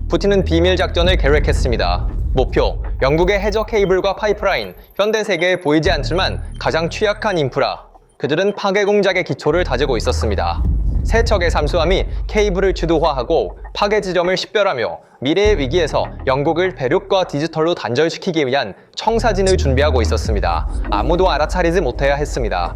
푸틴은 비밀 작전을 계획했습니다. 목표, 영국의 해저 케이블과 파이프라인, 현대 세계에 보이지 않지만 가장 취약한 인프라. 그들은 파괴 공작의 기초를 다지고 있었습니다. 세 척의 잠수함이 케이블을 주도화하고 파괴 지점을 식별하며 미래의 위기에서 영국을 배륙과 디지털로 단절시키기 위한 청사진을 준비하고 있었습니다. 아무도 알아차리지 못해야 했습니다.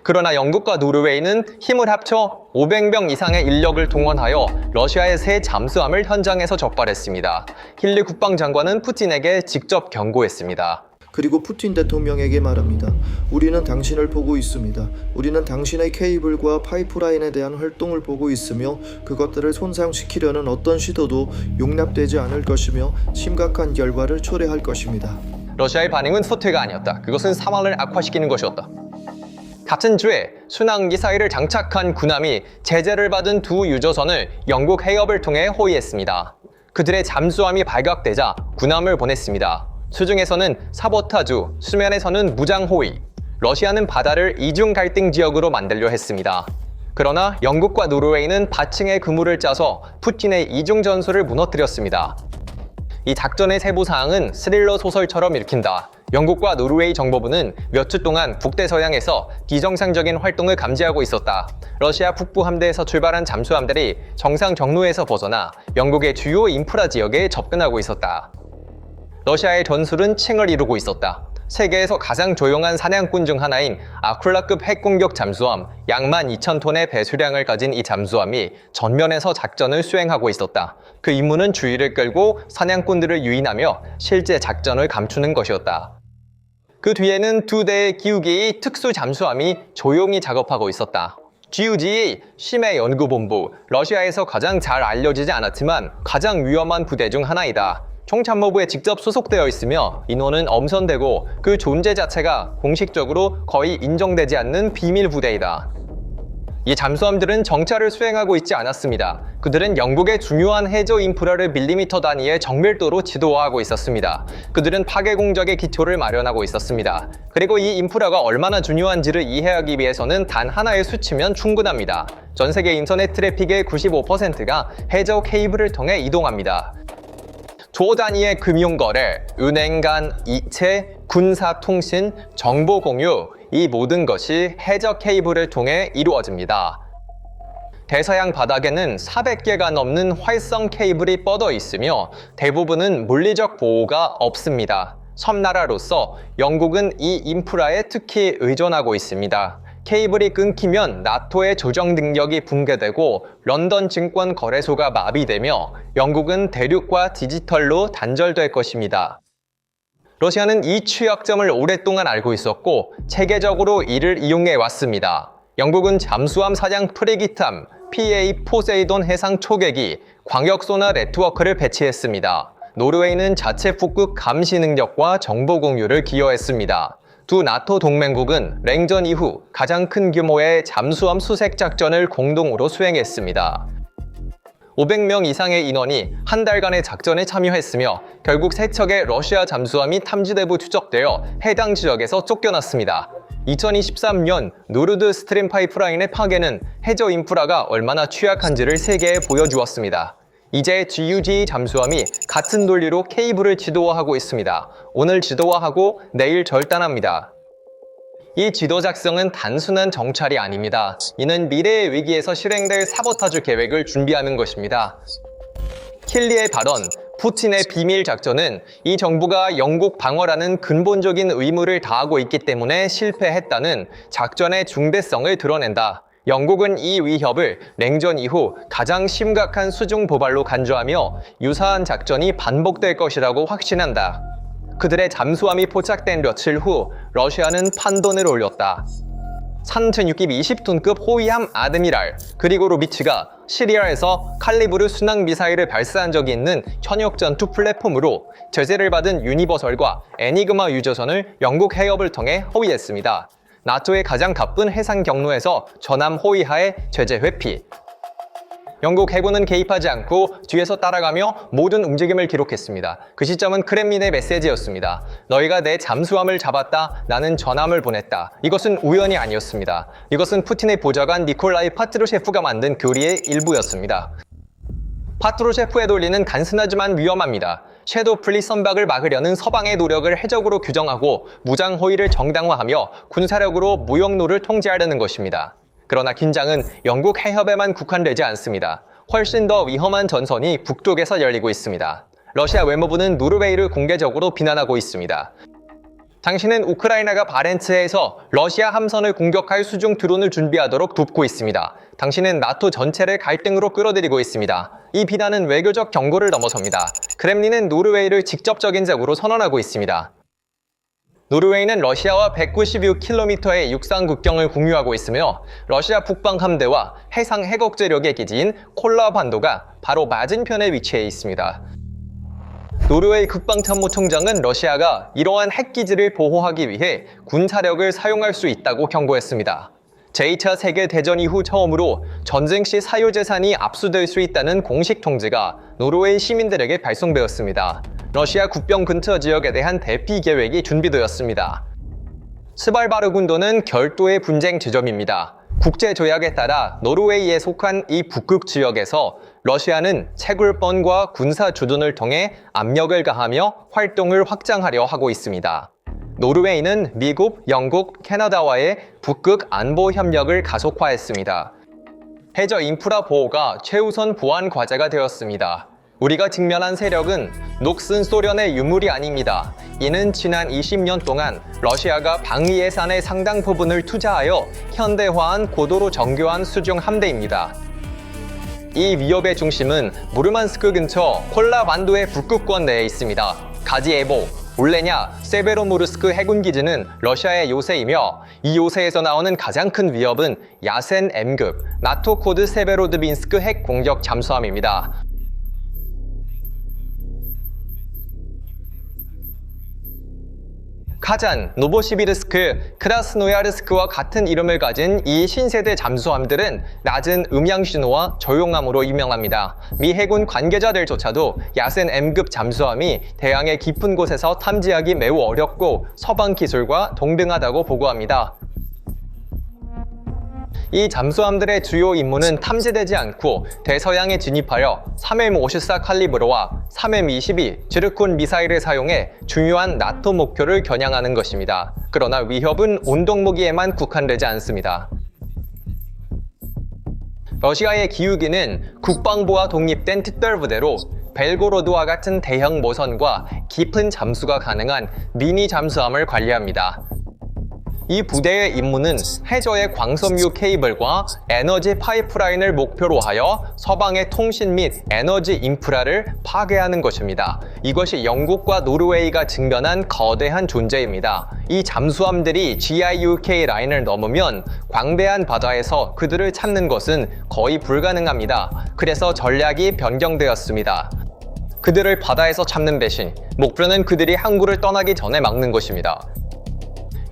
그러나 영국과 노르웨이는 힘을 합쳐 500명 이상의 인력을 동원하여 러시아의 새 잠수함을 현장에서 적발했습니다. 힐리 국방장관은 푸틴에게 직접 경고했습니다. 그리고 푸틴 대통령에게 말합니다. 우리는 당신을 보고 있습니다. 우리는 당신의 케이블과 파이프라인에 대한 활동을 보고 있으며 그것들을 손상시키려는 어떤 시도도 용납되지 않을 것이며 심각한 결과를 초래할 것입니다. 러시아의 반응은 소퇴가 아니었다. 그것은 상황을 악화시키는 것이었다. 같은 주에 순항 미사일을 장착한 군함이 제재를 받은 두 유조선을 영국 해협을 통해 호위했습니다. 그들의 잠수함이 발각되자 군함을 보냈습니다. 수중에서는 사보타주, 수면에서는 무장 호위, 러시아는 바다를 이중 갈등 지역으로 만들려 했습니다. 그러나 영국과 노르웨이는 바층의 그물을 짜서 푸틴의 이중 전술을 무너뜨렸습니다. 이 작전의 세부 사항은 스릴러 소설처럼 읽힌다. 영국과 노르웨이 정보부는 몇 주 동안 북대서양에서 비정상적인 활동을 감지하고 있었다. 러시아 북부 함대에서 출발한 잠수함들이 정상 경로에서 벗어나 영국의 주요 인프라 지역에 접근하고 있었다. 러시아의 전술은 층을 이루고 있었다. 세계에서 가장 조용한 사냥꾼 중 하나인 아쿨라급 핵공격 잠수함 약 12,000톤의 배수량을 가진 이 잠수함이 전면에서 작전을 수행하고 있었다. 그 임무는 주의를 끌고 사냥꾼들을 유인하며 실제 작전을 감추는 것이었다. 그 뒤에는 두 대의 기우기의 특수 잠수함이 조용히 작업하고 있었다. GUG의 심해 연구본부, 러시아에서 가장 잘 알려지지 않았지만 가장 위험한 부대 중 하나이다. 총참모부에 직접 소속되어 있으며 인원은 엄선되고 그 존재 자체가 공식적으로 거의 인정되지 않는 비밀 부대이다. 이 잠수함들은 정찰을 수행하고 있지 않았습니다. 그들은 영국의 중요한 해저 인프라를 밀리미터 단위의 정밀도로 지도화하고 있었습니다. 그들은 파괴 공작의 기초를 마련하고 있었습니다. 그리고 이 인프라가 얼마나 중요한지를 이해하기 위해서는 단 하나의 수치면 충분합니다. 전 세계 인터넷 트래픽의 95%가 해저 케이블을 통해 이동합니다. 조 단위의 금융거래, 은행 간 이체, 군사통신, 정보공유, 이 모든 것이 해저 케이블을 통해 이루어집니다. 대서양 바닥에는 400개가 넘는 활성 케이블이 뻗어 있으며 대부분은 물리적 보호가 없습니다. 섬나라로서 영국은 이 인프라에 특히 의존하고 있습니다. 케이블이 끊기면 나토의 조정 능력이 붕괴되고 런던 증권 거래소가 마비되며 영국은 대륙과 디지털로 단절될 것입니다. 러시아는 이 취약점을 오랫동안 알고 있었고 체계적으로 이를 이용해 왔습니다. 영국은 잠수함 사냥 프리기탐, PA 포세이돈 해상 초계기, 광역소나 네트워크를 배치했습니다. 노르웨이는 자체 북극 감시 능력과 정보 공유를 기여했습니다. 두 나토 동맹국은 냉전 이후 가장 큰 규모의 잠수함 수색 작전을 공동으로 수행했습니다. 500명 이상의 인원이 한 달간의 작전에 참여했으며 결국 세 척의 러시아 잠수함이 탐지대부 추적되어 해당 지역에서 쫓겨났습니다. 2023년 노르드 스트림 파이프라인의 파괴는 해저 인프라가 얼마나 취약한지를 세계에 보여주었습니다. 이제 GUG 잠수함이 같은 논리로 케이블을 지도화하고 있습니다. 오늘 지도화하고 내일 절단합니다. 이 지도 작성은 단순한 정찰이 아닙니다. 이는 미래의 위기에서 실행될 사보타주 계획을 준비하는 것입니다. 힐리의 발언, 푸틴의 비밀 작전은 이 정부가 영국 방어라는 근본적인 의무를 다하고 있기 때문에 실패했다는 작전의 중대성을 드러낸다. 영국은 이 위협을 냉전 이후 가장 심각한 수중 도발로 간주하며 유사한 작전이 반복될 것이라고 확신한다. 그들의 잠수함이 포착된 며칠 후 러시아는 판돈을 올렸다. 산천육급 20톤급 호위함 아드미랄 그리고 로비치가 시리아에서 칼리브르 순항 미사일을 발사한 적이 있는 현역 전투 플랫폼으로 제재를 받은 유니버설과 애니그마 유조선을 영국 해협을 통해 호위했습니다. 나토의 가장 가쁜 해상 경로에서 전함 호위하에 제재 회피. 영국 해군은 개입하지 않고 뒤에서 따라가며 모든 움직임을 기록했습니다. 그 시점은 크렘린의 메시지였습니다. 너희가 내 잠수함을 잡았다. 나는 전함을 보냈다. 이것은 우연이 아니었습니다. 이것은 푸틴의 보좌관 니콜라이 파트루셰프가 만든 교리의 일부였습니다. 파트루셰프의 논리는 단순하지만 위험합니다. 섀도우 플리 선박을 막으려는 서방의 노력을 해적으로 규정하고 무장 호위를 정당화하며 군사력으로 무역로를 통제하려는 것입니다. 그러나 긴장은 영국 해협에만 국한되지 않습니다. 훨씬 더 위험한 전선이 북쪽에서 열리고 있습니다. 러시아 외무부는 노르웨이를 공개적으로 비난하고 있습니다. 당신은 우크라이나가 바렌츠해에서 러시아 함선을 공격할 수중 드론을 준비하도록 돕고 있습니다. 당신은 나토 전체를 갈등으로 끌어들이고 있습니다. 이 비난은 외교적 경고를 넘어섭니다. 크렘린은 노르웨이를 직접적인 적으로 선언하고 있습니다. 노르웨이는 러시아와 196km의 육상 국경을 공유하고 있으며 러시아 북방 함대와 해상 해곡제력의 기지인 콜라 반도가 바로 맞은편에 위치해 있습니다. 노르웨이 국방참모총장은 러시아가 이러한 핵기지를 보호하기 위해 군사력을 사용할 수 있다고 경고했습니다. 제2차 세계대전 이후 처음으로 전쟁 시 사유재산이 압수될 수 있다는 공식 통지가 노르웨이 시민들에게 발송되었습니다. 러시아 국경 근처 지역에 대한 대피 계획이 준비되었습니다. 스발바르 군도는 별도의 분쟁 지점입니다. 국제조약에 따라 노르웨이에 속한 이 북극 지역에서 러시아는 채굴번과 군사 주둔을 통해 압력을 가하며 활동을 확장하려 하고 있습니다. 노르웨이는 미국, 영국, 캐나다와의 북극 안보 협력을 가속화했습니다. 해저 인프라 보호가 최우선 보안 과제가 되었습니다. 우리가 직면한 세력은 녹슨 소련의 유물이 아닙니다. 이는 지난 20년 동안 러시아가 방위 예산의 상당 부분을 투자하여 현대화한 고도로 정교한 수중 함대입니다. 이 위협의 중심은 무르만스크 근처 콜라 반도의 북극권 내에 있습니다. 가지에보, 올레냐, 세베로모르스크 해군기지는 러시아의 요새이며 이 요새에서 나오는 가장 큰 위협은 야센 M급, 나토 코드 세베로드빈스크 핵 공격 잠수함입니다. 카잔, 노보시비르스크, 크라스노야르스크와 같은 이름을 가진 이 신세대 잠수함들은 낮은 음향 신호와 조용함으로 유명합니다. 미 해군 관계자들조차도 야센 M급 잠수함이 대양의 깊은 곳에서 탐지하기 매우 어렵고 서방 기술과 동등하다고 보고합니다. 이 잠수함들의 주요 임무는 탐지되지 않고 대서양에 진입하여 3M54 칼리브르와 3M22 지르콘 미사일을 사용해 중요한 나토 목표를 겨냥하는 것입니다. 그러나 위협은 온동무기에만 국한되지 않습니다. 러시아의 기우기는 국방부와 독립된 특별부대로 벨고로드와 같은 대형 모선과 깊은 잠수가 가능한 미니 잠수함을 관리합니다. 이 부대의 임무는 해저의 광섬유 케이블과 에너지 파이프라인을 목표로 하여 서방의 통신 및 에너지 인프라를 파괴하는 것입니다. 이것이 영국과 노르웨이가 직면한 거대한 존재입니다. 이 잠수함들이 GIUK 라인을 넘으면 광대한 바다에서 그들을 찾는 것은 거의 불가능합니다. 그래서 전략이 변경되었습니다. 그들을 바다에서 잡는 대신 목표는 그들이 항구를 떠나기 전에 막는 것입니다.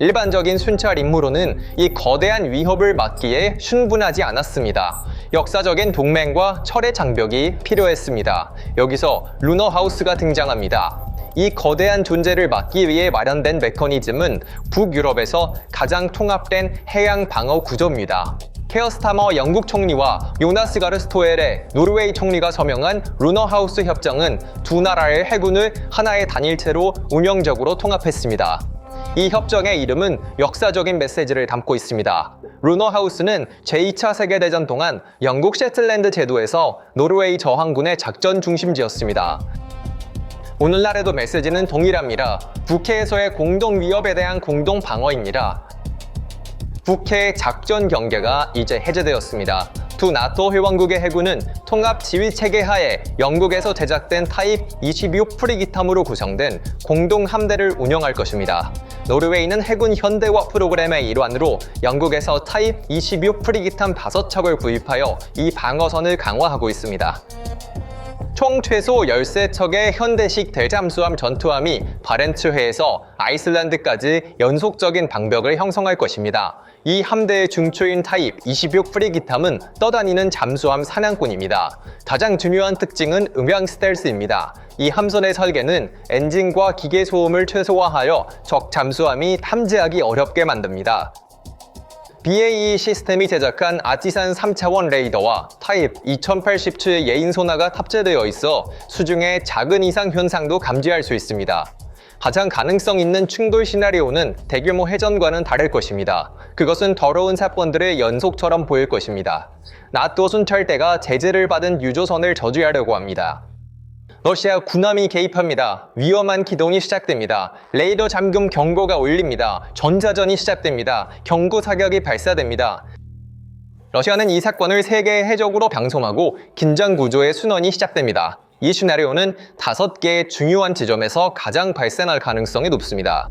일반적인 순찰 임무로는 이 거대한 위협을 막기에 충분하지 않았습니다. 역사적인 동맹과 철의 장벽이 필요했습니다. 여기서 루너하우스가 등장합니다. 이 거대한 존재를 막기 위해 마련된 메커니즘은 북유럽에서 가장 통합된 해양 방어 구조입니다. 케어스타머 영국 총리와 요나스 가르스토엘의 노르웨이 총리가 서명한 루너하우스 협정은 두 나라의 해군을 하나의 단일체로 운영적으로 통합했습니다. 이 협정의 이름은 역사적인 메시지를 담고 있습니다. 루너하우스는 제2차 세계대전 동안 영국 셰틀랜드 제도에서 노르웨이 저항군의 작전 중심지였습니다. 오늘날에도 메시지는 동일합니다. 북해에서의 공동 위협에 대한 공동 방어입니다. 북해의 작전 경계가 이제 해제되었습니다. 두 나토 회원국의 해군은 통합 지휘 체계 하에 영국에서 제작된 타입 26 프리기탐으로 구성된 공동 함대를 운영할 것입니다. 노르웨이는 해군 현대화 프로그램의 일환으로 영국에서 타입 26 프리기탐 5척을 구입하여 이 방어선을 강화하고 있습니다. 총 최소 13척의 현대식 대잠수함 전투함이 바렌츠해에서 아이슬란드까지 연속적인 방벽을 형성할 것입니다. 이 함대의 중초인 타입 26 프리기탐은 떠다니는 잠수함 사냥꾼입니다. 가장 중요한 특징은 음향 스텔스입니다. 이 함선의 설계는 엔진과 기계 소음을 최소화하여 적 잠수함이 탐지하기 어렵게 만듭니다. BAE 시스템이 제작한 아티산 3차원 레이더와 타입 2087 예인 소나가 탑재되어 있어 수중의 작은 이상 현상도 감지할 수 있습니다. 가장 가능성 있는 충돌 시나리오는 대규모 해전과는 다를 것입니다. 그것은 더러운 사건들의 연속처럼 보일 것입니다. 나토 순찰대가 제재를 받은 유조선을 저지하려고 합니다. 러시아 군함이 개입합니다. 위험한 기동이 시작됩니다. 레이더 잠금 경고가 울립니다. 전자전이 시작됩니다. 경고 사격이 발사됩니다. 러시아는 이 사건을 세계의 해적으로 방송하고 긴장 구조의 순환이 시작됩니다. 이 시나리오는 5개의 중요한 지점에서 가장 발생할 가능성이 높습니다.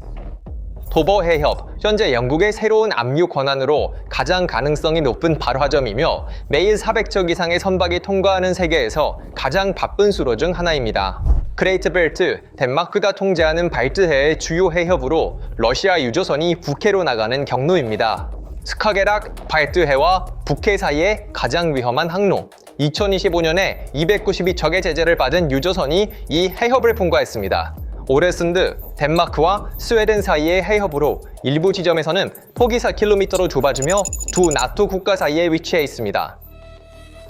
도버 해협, 현재 영국의 새로운 압류 권한으로 가장 가능성이 높은 발화점이며 매일 400척 이상의 선박이 통과하는 세계에서 가장 바쁜 수로 중 하나입니다. 그레이트 벨트, 덴마크가 통제하는 발트해의 주요 해협으로 러시아 유조선이 북해로 나가는 경로입니다. 스카게락, 발트해와 북해 사이의 가장 위험한 항로. 2025년에 292척의 제재를 받은 유조선이 이 해협을 통과했습니다. 오레슨드, 덴마크와 스웨덴 사이의 해협으로 일부 지점에서는 폭이 4km로 좁아지며 두 나토 국가 사이에 위치해 있습니다.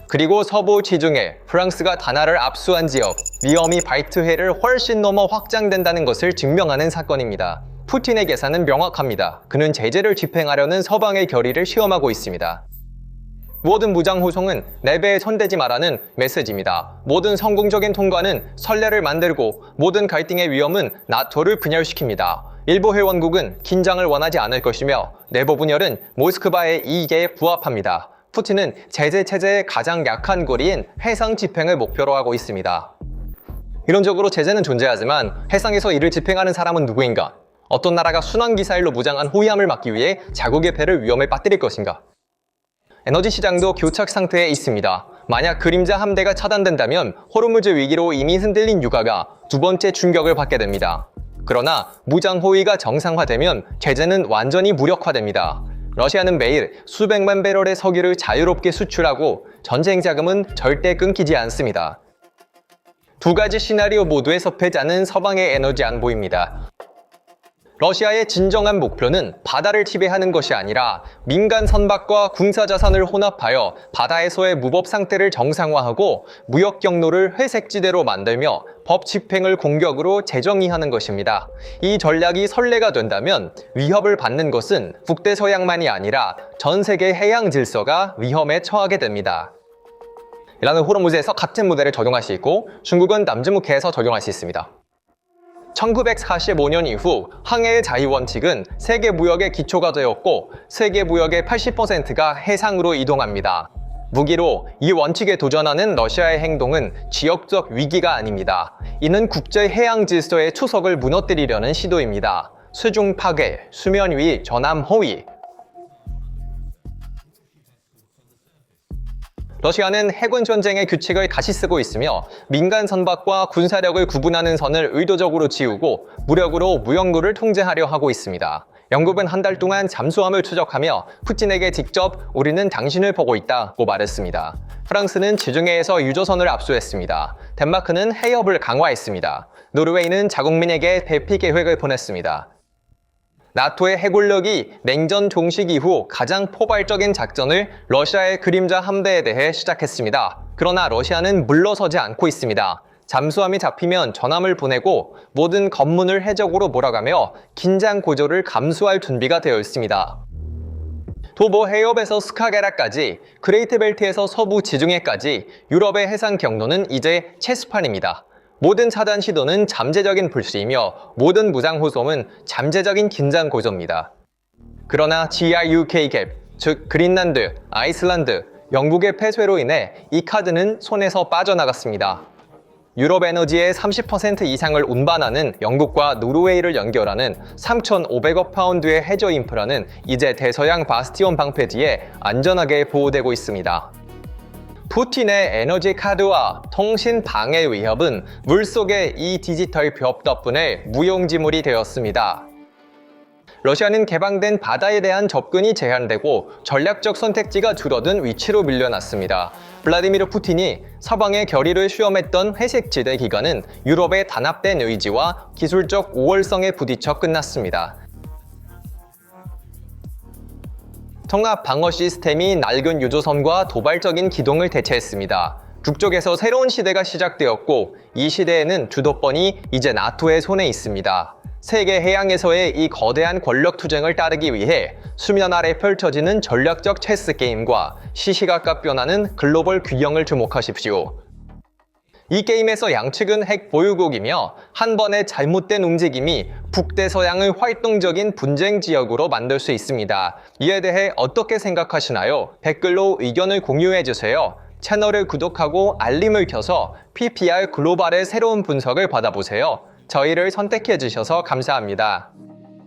그리고 서부 지중해, 프랑스가 다나를 압수한 지역, 위험이 발트해를 훨씬 넘어 확장된다는 것을 증명하는 사건입니다. 푸틴의 계산은 명확합니다. 그는 제재를 집행하려는 서방의 결의를 시험하고 있습니다. 모든 무장 호송은 내 배에 손대지 마라는 메시지입니다. 모든 성공적인 통과는 선례를 만들고 모든 갈등의 위험은 나토를 분열시킵니다. 일부 회원국은 긴장을 원하지 않을 것이며 내부 분열은 모스크바의 이익에 부합합니다. 푸틴은 제재 체제의 가장 약한 고리인 해상 집행을 목표로 하고 있습니다. 이론적으로 제재는 존재하지만 해상에서 이를 집행하는 사람은 누구인가? 어떤 나라가 순환기사일로 무장한 호위함을 막기 위해 자국의 배를 위험에 빠뜨릴 것인가? 에너지 시장도 교착 상태에 있습니다. 만약 그림자 함대가 차단된다면 호르무즈 위기로 이미 흔들린 유가가 두 번째 충격을 받게 됩니다. 그러나 무장 호위가 정상화되면 제재는 완전히 무력화됩니다. 러시아는 매일 수백만 배럴의 석유를 자유롭게 수출하고 전쟁 자금은 절대 끊기지 않습니다. 두 가지 시나리오 모두에 섭하지 않은 서방의 에너지 안보입니다. 러시아의 진정한 목표는 바다를 지배하는 것이 아니라 민간 선박과 군사 자산을 혼합하여 바다에서의 무법 상태를 정상화하고 무역 경로를 회색지대로 만들며 법 집행을 공격으로 재정의하는 것입니다. 이 전략이 선례가 된다면 위협을 받는 것은 북대서양만이 아니라 전 세계 해양 질서가 위험에 처하게 됩니다. 이란은 호르무즈에서 같은 모델을 적용할 수 있고 중국은 남즈무해에서 적용할 수 있습니다. 1945년 이후 항해의 자유 원칙은 세계 무역의 기초가 되었고 세계 무역의 80%가 해상으로 이동합니다. 무기로 이 원칙에 도전하는 러시아의 행동은 지역적 위기가 아닙니다. 이는 국제 해양 질서의 추석을 무너뜨리려는 시도입니다. 수중 파괴, 수면 위 전함 호위. 러시아는 해군 전쟁의 규칙을 다시 쓰고 있으며 민간 선박과 군사력을 구분하는 선을 의도적으로 지우고 무력으로 무역로를 통제하려 하고 있습니다. 영국은 한 달 동안 잠수함을 추적하며 푸틴에게 직접 우리는 당신을 보고 있다고 말했습니다. 프랑스는 지중해에서 유조선을 압수했습니다. 덴마크는 해협을 강화했습니다. 노르웨이는 자국민에게 대피 계획을 보냈습니다. 나토의 해군력이 냉전 종식 이후 가장 포괄적인 작전을 러시아의 그림자 함대에 대해 시작했습니다. 그러나 러시아는 물러서지 않고 있습니다. 잠수함이 잡히면 전함을 보내고 모든 검문을 해적으로 몰아가며 긴장 고조를 감수할 준비가 되어 있습니다. 도보 해협에서 스카게라까지, 그레이트 벨트에서 서부 지중해까지 유럽의 해상 경로는 이제 체스판입니다. 모든 차단 시도는 잠재적인 불씨이며 모든 무장 호송은 잠재적인 긴장 고조입니다. 그러나 GRUK 갭, 즉 그린란드, 아이슬란드, 영국의 폐쇄로 인해 이 카드는 손에서 빠져나갔습니다. 유럽 에너지의 30% 이상을 운반하는 영국과 노르웨이를 연결하는 3,500억 파운드의 해저 인프라는 이제 대서양 바스티온 방패 뒤에 안전하게 보호되고 있습니다. 푸틴의 에너지 카드와 통신 방해 위협은 물속의 이 디지털 벽 덕분에 무용지물이 되었습니다. 러시아는 개방된 바다에 대한 접근이 제한되고 전략적 선택지가 줄어든 위치로 밀려났습니다. 블라디미르 푸틴이 서방의 결의를 수렴했던 회색지대 기간은 유럽의 단합된 의지와 기술적 우월성에 부딪혀 끝났습니다. 통합 방어 시스템이 낡은 유조선과 도발적인 기동을 대체했습니다. 북쪽에서 새로운 시대가 시작되었고 이 시대에는 주도권이 이제 나토의 손에 있습니다. 세계 해양에서의 이 거대한 권력 투쟁을 따르기 위해 수면 아래 펼쳐지는 전략적 체스 게임과 시시각각 변하는 글로벌 균형을 주목하십시오. 이 게임에서 양측은 핵 보유국이며 한 번의 잘못된 움직임이 북대서양을 활동적인 분쟁 지역으로 만들 수 있습니다. 이에 대해 어떻게 생각하시나요? 댓글로 의견을 공유해주세요. 채널을 구독하고 알림을 켜서 PPR 글로벌의 새로운 분석을 받아보세요. 저희를 선택해주셔서 감사합니다.